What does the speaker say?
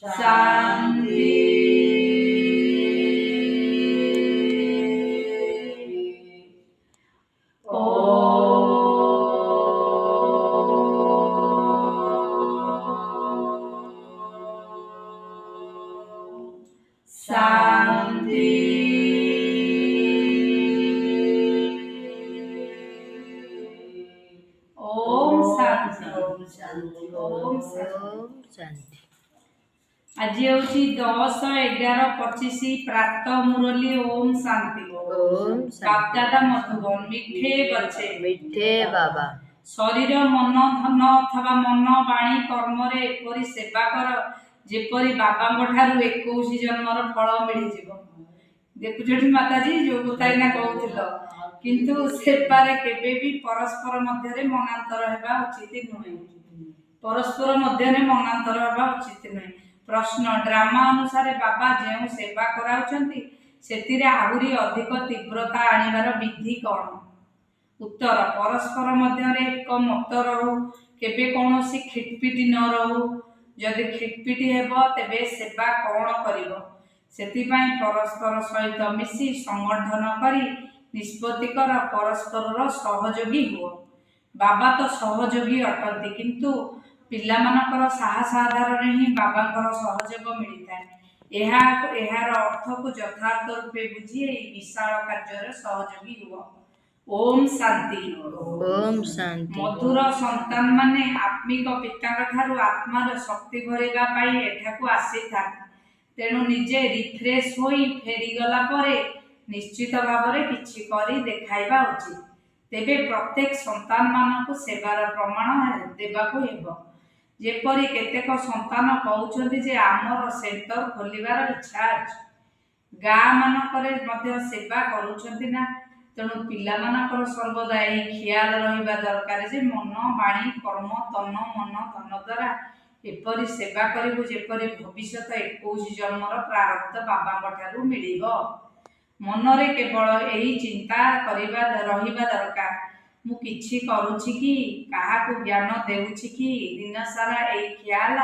शांति। शांति। ओम शांति। ओम शांति। ओम शांति। आज होची 10/11/25 प्रातः मुरली ओम शांति। ओम बापदादा मधुबन मिठे बच्चे मिठे बाबा शरीर मन धन अथवा मन बाणी कर्म रे एपरि सेवा कर जेपरि बाबा ठारू 21 जन्मर फल मिल जिवो। देखुछठी माताजी जो बताइना कहउथिलो किंतु सेवारे केबे भी परस्पर मध्य रे मनांतर हेबा उचित नुहे। परस्पर मध्य रे मनांतर हेबा उचित नुहे। प्रश्न ड्रामा अनुसार बाबा जेउ सेवा कराउछंती सेतिरे आहुरी अधिक तीव्रता आनिबार विधि कोन? उत्तर परस्पर मध्य रे एक मत रहू केबे कोनोसी खिटपिटी न रहू। जदि खिटपिटी हेबो तेबे सेवा कोन करिवो? सेति पई परस्पर सहित मिसी संगठन करी निष्पत्ति कर परस्पर सहयोगी हो। बाबा तो सहयोगी अटंती किंतु पिला मानकर साहस आधार रे ही बाबांकर सहयोग मिलिଥାଏ। एहार अर्थ को यथार्थ रूपे बुझी विशाल कार्य सहयोगी हुआ। ओम शांति। ओम शांति। मधुर संतान माने आत्मिक पिता ठारू आत्मार शक्ति भरिबा पाई एठाकू आसीथा। तेणु निजे रिफ्रेश होई फेरी गला परे निश्चित भावरे किछि करी देखाइबा उचित। तेबे प्रत्येक संतान मानकू सेवार प्रमाण देबाकू हेबो। जेपरि केतेक संतान कहउछन्ति जे आमर सेंटर खोलिबार इच्छा अछि। गाँ मानकरे मध्य सेवा करूछन्ति ना। तेणु पिला मानकर सर्वदा एही ख्याल रहिबा दरकार जे मन बाणी कर्म तन मन धन द्वारा एपरि सेवा करिबु जेपरि भविष्यत 21 जन्मर प्रारब्ध बाबा ठारू मिलिबो। मनरे केवल एही चिंता करिबा रहिबा दरकार मु किछि करूछि कि काहाकू ज्ञान देउछि कि दिन सारा एही ख्याल